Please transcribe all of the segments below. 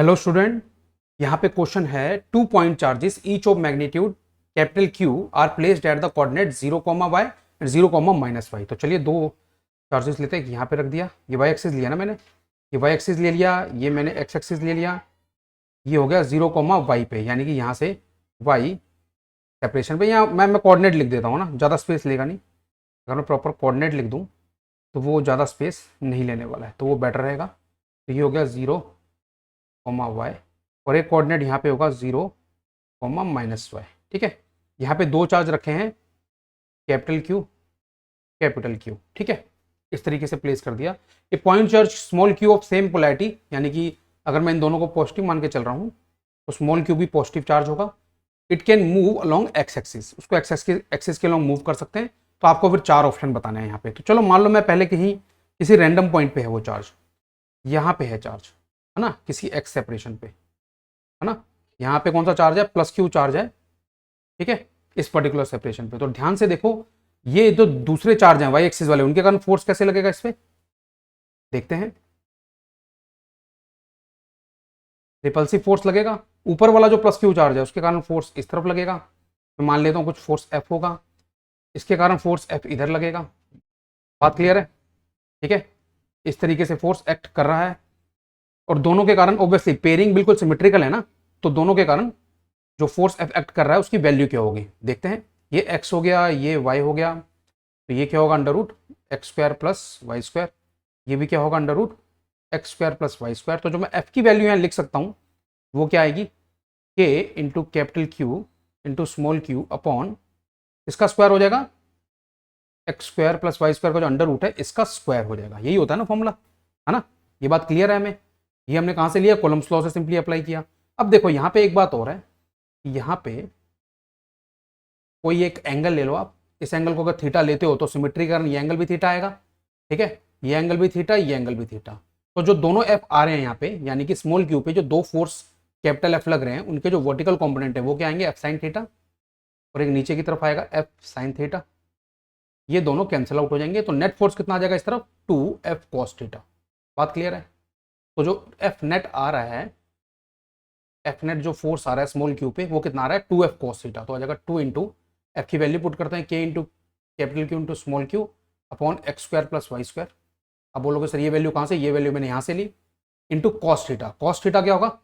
Hello student, यहाँ पे question है 2 point charges each of magnitude capital Q R placed at the coordinate 0, y 0, -y। तो चलिए दो चार्जेस लेते हैं। यहाँ पे रख दिया, ये y एक्सिस लिया ना मैंने, ये y एक्सिस ले लिया, ये मैंने x एक्सिस ले लिया, ये हो गया 0, y पे, यानी कि यहाँ से y सेपरेशन पे। यहाँ मैं कोऑर्डिनेट लिख देता हूँ ना, ज़्यादा स्पेस लेगा नहीं। अगर मैं प्रॉपर कोऑर्डिनेट लिख दूँ तो वो ज़्यादा स्पेस नहीं लेने वाला है, तो वो बेटर रहेगा। तो ये हो गया 0, y और एक कोऑर्डिनेट यहाँ पे होगा 0, -y। ठीक है, यहाँ पे दो चार्ज रखे हैं, कैपिटल क्यू। ठीक है, इस तरीके से प्लेस कर दिया। A point charge small q of same polarity, यानी कि अगर मैं इन दोनों को पॉजिटिव मान के चल रहा हूँ तो स्मॉल क्यू भी पॉजिटिव चार्ज होगा। It can move along x axis, उसको एक्स एक्सिस के अलोंग मूव कर सकते हैं। तो आपको फिर चार ऑप्शन बताने हैं यहाँ पे। तो चलो मान लो मैं पहले कहीं किसी रैंडम पॉइंट पे है वो चार्ज, यहाँ पे है चार्ज, है ना, किसी एक्स सेपरेशन पे, है ना। यहाँ पे कौन सा चार्ज है? प्लस क्यू चार्ज है। ठीक है, इस पर्टिकुलर सेपरेशन पे। तो ध्यान से देखो, ये जो दूसरे चार्ज हैं वाई एक्सिस वाले, उनके कारण फोर्स कैसे लगेगा इस पे, देखते हैं। रिपल्सिव फोर्स लगेगा। ऊपर वाला जो प्लस क्यू चार्ज है उसके कारण फोर्स इस तरफ लगेगा। मैं मान लेता हूँ कुछ फोर्स एफ होगा, इसके कारण फोर्स एफ इधर लगेगा। बात क्लियर है? ठीक है, इस तरीके से फोर्स एक्ट कर रहा है और दोनों के कारण ऑब्वियसली पेयरिंग बिल्कुल सिमेट्रिकल है ना, तो दोनों के कारण जो फोर्स एफ एक्ट कर रहा है उसकी वैल्यू क्या होगी देखते हैं। ये एक्स हो गया, ये वाई हो गया, तो ये क्या होगा? Under root x square plus Y square. ये भी क्या होगा? Under root x square plus Y square. तो जो मैं एफ की वैल्यू यहाँ लिख सकता हूँ वो क्या आएगी? K into capital Q into small Q upon इसका स्क्वायर हो जाएगा, X square plus Y square का जो अंडर रूट है इसका स्क्वायर हो जाएगा। यही होता है ना फॉर्मूला, है ना। ये बात क्लियर है हमें? ये हमने कहाँ से लिया? कॉलम्स लॉ से सिंपली अप्लाई किया। अब देखो यहाँ पे एक बात और है, यहाँ पे कोई एक एंगल ले लो आप। इस एंगल को अगर थीटा लेते हो तो सिमेट्री के कारण ये एंगल भी थीटा आएगा। ठीक है, ये एंगल भी थीटा, ये एंगल भी थीटा। तो जो दोनों एफ आ रहे हैं यहाँ पे, यानी कि स्मॉल क्यू पे जो दो फोर्स कैपिटल एफ लग रहे हैं, उनके जो वर्टिकल कंपोनेंट है वो क्या आएंगे? एफ साइन थीटा, और एक नीचे की तरफ आएगा एफ साइन थीटा। ये दोनों कैंसिल आउट हो जाएंगे, तो नेट फोर्स कितना आ जाएगा इस तरफ? 2F cos theta. बात क्लियर है? तो जो एफ नेट आ रहा है, एफ नेट जो फोर्स आ रहा है स्मॉल क्यू पे, वो कितना आ रहा है? 2F cos theta. तो आ जाएगा 2 इंटू एफ की वैल्यू पुट करते हैं, K into capital Q into small Q upon X square plus Y square. अब बोलोगे सर ये वैल्यू कहाँ से? ये वैल्यू मैंने यहाँ से ली, into cos theta. Cos theta क्या होगा?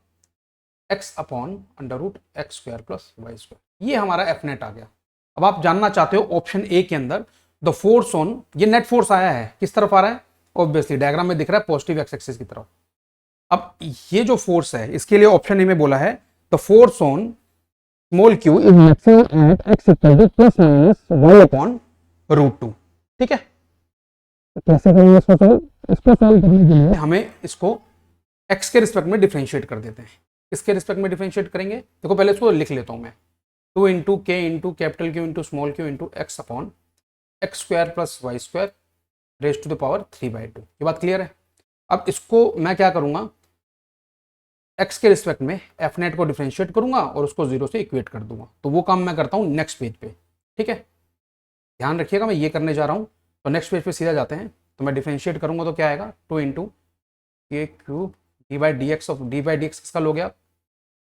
X upon under root x square plus Y square. ये हमारा एफ नेट आ गया। अब आप जानना चाहते हो ऑप्शन ए के अंदर द फोर्स ऑन, ये नेट फोर्स आया है किस तरफ आ रहा है? ऑब्वियसली डायग्राम में दिख रहा है पॉजिटिव एक्स एक्सिस की तरफ। अब ये जो फोर्स है इसके लिए ऑप्शन ए में बोला है the force on small Q is maximum at X equal to plus minus one upon root two. ठीक है, तो कैसे करेंगे इसको सॉल्व? इसको सॉल्व करने के लिए हमें इसको एक्स के रिस्पेक्ट में डिफरेंशिएट कर देते हैं। किसके रिस्पेक्ट में डिफरेंशिएट करेंगे? देखो पहले इसको लिख लेता हूं मैं, 2 into K into capital Q into small Q into X upon X square plus Y square raise to the power 3/2। ये बात क्लियर है? अब इसको मैं क्या करूंगा, एक्स के रिस्पेक्ट में एफ नेट को डिफरेंशिएट करूंगा और उसको जीरो से इक्वेट कर दूंगा। तो वो काम मैं करता हूँ नेक्स्ट पेज पे। ठीक है, ध्यान रखिएगा मैं ये करने जा रहा हूँ। तो नेक्स्ट पेज पे सीधा जाते हैं। तो मैं डिफरेंशिएट करूंगा तो क्या आएगा? 2 into K cube D by D x of D by D x किसका लोगे आप?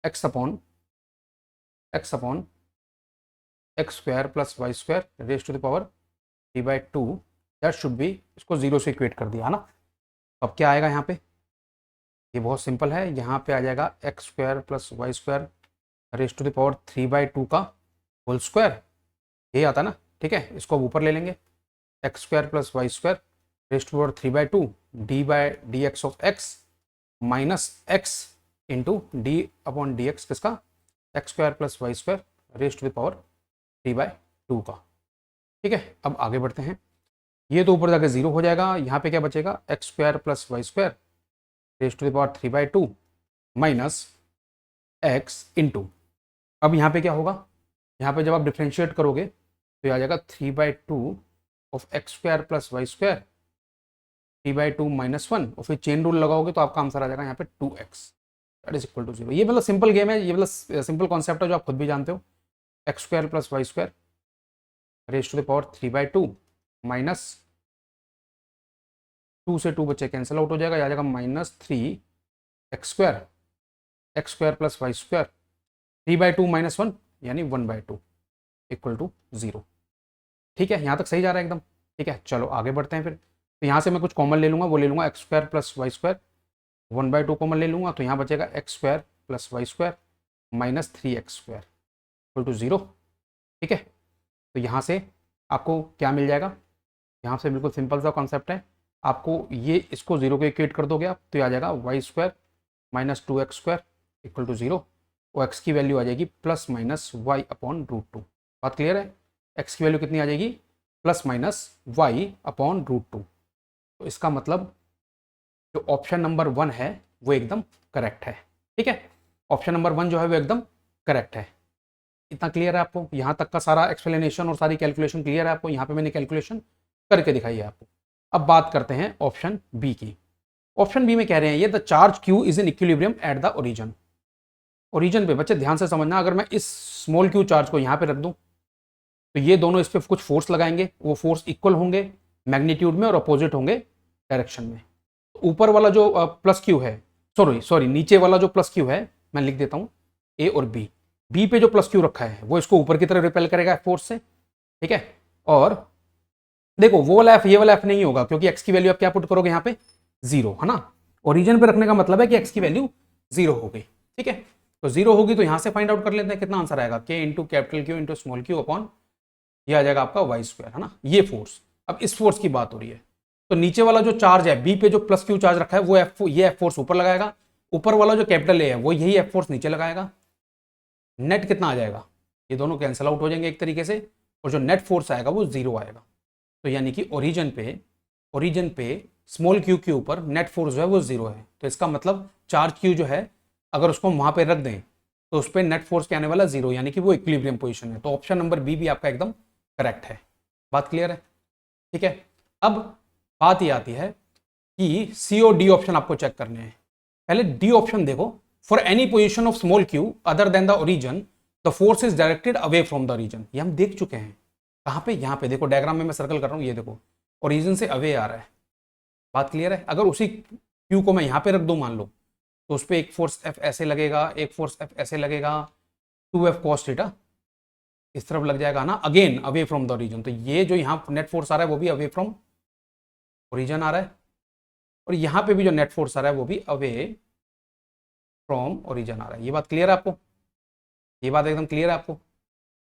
X upon X square plus Y square raise to the power 3/2। That should be, इसको जीरो से इक्वेट कर दिया है ना। अब क्या आएगा यहाँ पे? ये बहुत सिंपल है, यहाँ पे आ जाएगा X square plus Y square raise to the power 3/2 का होल स्क्वायर। यही आता है ना। ठीक है, इसको अब ऊपर ले लेंगे, x square plus Y square raise to power 3/2 d by D x of x minus x into d upon d x किसका? X square plus Y square raise to the power 3/2 का। ठीक है, अब आगे बढ़ते हैं। ये तो ऊपर जाकर जीरो हो जाएगा, यहाँ पे क्या बचेगा? X square plus Y square raise to the power 3/2 minus x into, अब यहाँ पे क्या होगा? यहाँ पे जब आप डिफ्रेंशिएट करोगे तो आ जाएगा 3/2 of X square plus Y square 3/2 minus 1, और फिर चेन रूल लगाओगे तो आपका आंसर आ जाएगा यहाँ पे 2x that is equal to 0। ये मतलब सिंपल गेम है, ये मतलब सिंपल कॉन्सेप्ट है जो आप खुद भी जानते हो। X square plus Y square raise to the power 3/2 minus 2 से 2 बच्चे कैंसिल आउट हो जाएगा, आ जाएगा -3 X square X square plus Y square 3/2 minus 1 यानी 1/2 इक्वल टू 0। ठीक है, यहाँ तक सही जा रहा है एकदम। ठीक है, चलो आगे बढ़ते हैं फिर। तो यहाँ से मैं कुछ कॉमन ले लूँगा, वो ले लूँगा X square plus Y square, 1/2 common ले लूँगा, तो यहाँ बचेगा X square plus Y square minus 3x square equal to 0। ठीक है, तो यहाँ से आपको क्या मिल जाएगा, यहाँ से बिल्कुल सिंपल सा कॉन्सेप्ट है, आपको ये इसको 0 को इक्वेट कर दोगे आप, तो आ जाएगा Y square minus 2x square equal to 0, और एक्स की वैल्यू आ जाएगी plus minus Y upon root 2। बात क्लियर है? एक्स की वैल्यू कितनी आ जाएगी, plus minus Y upon root 2। तो इसका मतलब जो ऑप्शन नंबर 1 है वो एकदम करेक्ट है। ठीक है, ऑप्शन नंबर 1 जो है वो एकदम करेक्ट है। इतना क्लियर है आपको? यहाँ तक का सारा एक्सप्लेनेशन और सारी कैलकुलेशन क्लियर है आपको? यहाँ पे मैंने कैलकुलेशन करके दिखाई है आपको। अब बात करते हैं ऑप्शन बी की। ऑप्शन बी में कह रहे हैं ये the charge Q is in equilibrium at the origin. Origin पे बच्चे ध्यान से समझना, अगर मैं इस स्मॉल क्यू चार्ज को यहाँ पे रख दूँ तो ये दोनों इस पर कुछ फोर्स लगाएंगे, वो फोर्स इक्वल होंगे मैग्नीट्यूड में और अपोजिट होंगे डायरेक्शन में। ऊपर वाला जो प्लस क्यू है, सॉरी नीचे वाला जो प्लस क्यू है मैं लिख देता हूँ ए और बी। बी पे जो प्लस क्यू रखा है वो इसको ऊपर की तरफ रिपेल करेगा फोर्स से। ठीक है, और देखो वो वाला एफ ये वाला एफ नहीं होगा, क्योंकि एक्स की वैल्यू आप क्या पुट करोगे यहाँ पे 0 है ना। ओरिजिन पे रखने का मतलब है कि एक्स की वैल्यू 0 हो गई। ठीक है, तो 0 होगी तो यहाँ से फाइंड आउट कर लेते हैं कितना आंसर आएगा, के into capital Q into small Q upon ये आ जाएगा आपका वाई स्क्वायर, है ना। ये फोर्स, अब इस फोर्स की बात हो रही है, तो नीचे वाला जो चार्ज है बी पे जो प्लस क्यू चार्ज रखा है वो ये एफ फोर्स ऊपर लगाएगा, ऊपर वाला जो कैपिटल ए है वो यही एफ फोर्स नीचे लगाएगा। नेट कितना आ जाएगा, ये दोनों कैंसिल आउट हो जाएंगे एक तरीके से, और जो नेट फोर्स आएगा वो 0 आएगा। तो यानी कि ओरिजिन पे स्मॉल क्यू के ऊपर नेट फोर्स जो है वो 0 है। तो इसका मतलब चार्ज क्यू जो है अगर उसको हम वहां पे रख दें तो उस पर नेट फोर्स क्या आने वाला 0, यानी कि वो इक्विलिब्रियम पोजीशन है। तो ऑप्शन नंबर बी भी आपका एकदम करेक्ट है। बात क्लियर है? ठीक है, अब बात ये आती है कि सी और डी ऑप्शन आपको चेक करने हैं। पहले डी ऑप्शन देखो, for any position of small Q other than the origin the force is directed away from the origin. ये हम देख चुके हैं। कहाँ पे, यहाँ पे देखो डायग्राम में मैं सर्कल कर रहा हूँ, ये देखो ओरिजिन से अवे आ रहा है। बात क्लियर है? अगर उसी क्यू को मैं यहाँ पे रख दूँ मान लो, तो उस पर एक फोर्स एफ ऐसे लगेगा, एक फोर्स एफ ऐसे लगेगा, 2f cos थीटा इस तरफ लग जाएगा ना, again away from the origin. तो ये जो यहाँ नेट फोर्स आ रहा है वो भी अवे फ्रॉम ओरिजिन आ रहा है, और यहाँ पे भी जो नेट फोर्स आ रहा है वो भी अवे फ्रॉम ओरिजिन आ रहा है। ये बात क्लियर है आपको? ये बात एकदम क्लियर है आपको?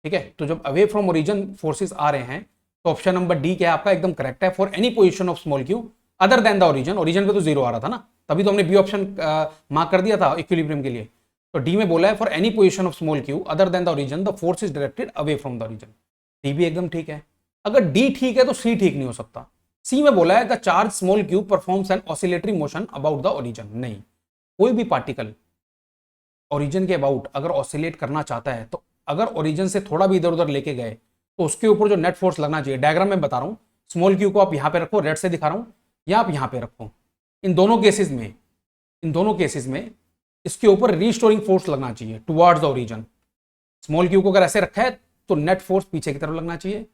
ठीक है, तो जब अवे फ्रॉम ओरिजिन फोर्सेस आ रहे हैं तो ऑप्शन नंबर डी क्या है आपका, एकदम करेक्ट है। For any position of small Q other than the origin, origin पे तो 0 आ रहा था ना, तभी तो हमने बी ऑप्शन मार्क कर दिया था इक्विलिब्रियम के लिए। तो डी में बोला है for any position of small Q other than the origin the force is directed away from the origin. D भी एकदम ठीक है। अगर डी ठीक है तो सी ठीक नहीं हो सकता। सी में बोला है the charge small Q performs an oscillatory motion about the origin. नहीं, कोई भी पार्टिकल ओरिजिन के अबाउट अगर ऑसिलेट करना चाहता है तो अगर ओरिजिन से थोड़ा भी इधर उधर लेके गए तो उसके ऊपर जो नेट फोर्स लगना चाहिए, डायग्राम में बता रहा हूं, स्मॉल क्यू को आप यहां पे रखो, रेड से दिखा रहा हूं, या आप यहां पे रखो, इन दोनों केसेस में इसके ऊपर रीस्टोरिंग फोर्स लगना चाहिए towards the origin. Small Q को अगर ऐसे रखा है तो नेट फोर्स पीछे की तरफ लगना चाहिए,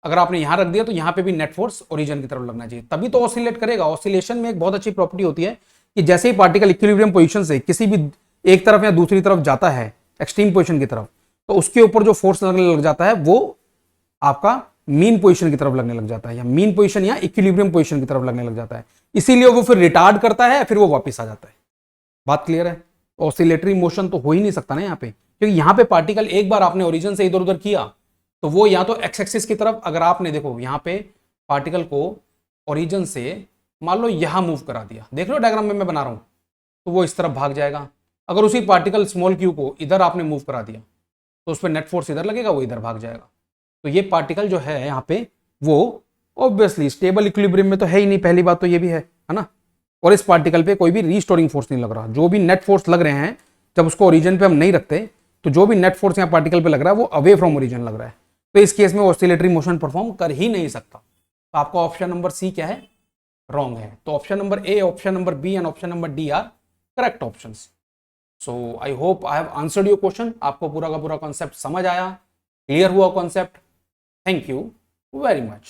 अगर आपने यहां रख दिया तो यहां पे भी नेट फोर्स ओरिजिन की तरफ लगना चाहिए, तभी तो ऑसिलेट करेगा। ऑसिलेशन में एक बहुत अच्छी प्रॉपर्टी होती है कि जैसे ही पार्टिकल इक्विलिब्रियम पोजीशन से किसी भी एक तरफ या दूसरी तरफ जाता है एक्सट्रीम पोजीशन की तरफ, तो उसके ऊपर जो फोर्स लगने लग जाता है वो आपका मीन पोजीशन की तरफ लगने लग जाता है, या मीन पोजीशन या इक्विलिब्रियम पोजीशन की तरफ लगने लग जाता है, इसीलिए वो फिर रिटार्ड करता है, फिर वो वापस आ जाता है। बात क्लियर है? ऑसिलेटरी मोशन तो हो ही नहीं सकता ना यहाँ पे, क्योंकि यहाँ पे पार्टिकल एक बार आपने ओरिजिन से इधर उधर किया तो वो या तो एक्स एक्सिस की तरफ, अगर आपने देखो यहाँ पे पार्टिकल को ओरिजिन से मान लो यहां मूव करा दिया, देख लो डायग्राम में मैं बना रहा हूं, तो वो इस तरफ भाग जाएगा। अगर उसी पार्टिकल स्मॉल क्यू को इधर आपने मूव करा दिया तो उस पर नेट फोर्स इधर लगेगा, वो इधर भाग जाएगा। तो ये पार्टिकल जो है यहाँ पे वो ऑब्वियसली स्टेबल इक्विलिब्रियम में तो है ही नहीं, पहली बात तो ये भी है ना। और इस पार्टिकल पे कोई भी रीस्टोरिंग फोर्स नहीं लग रहा, जो भी नेट फोर्स लग रहे हैं जब उसको ओरिजिन पे हम नहीं रखते तो जो भी नेट फोर्स यहाँ पार्टिकल पे लग रहा है वो अवे फ्रॉम ओरिजिन लग रहा है, तो इस केस में ऑसिलेटरी मोशन परफॉर्म कर ही नहीं सकता। तो आपका ऑप्शन नंबर सी क्या है, रॉन्ग है। तो option number A, option number B and option number D are correct options. So I hope I have answered your question. आपको पूरा का पूरा कॉन्सेप्ट समझ आया, क्लियर हुआ concept? Thank you very much.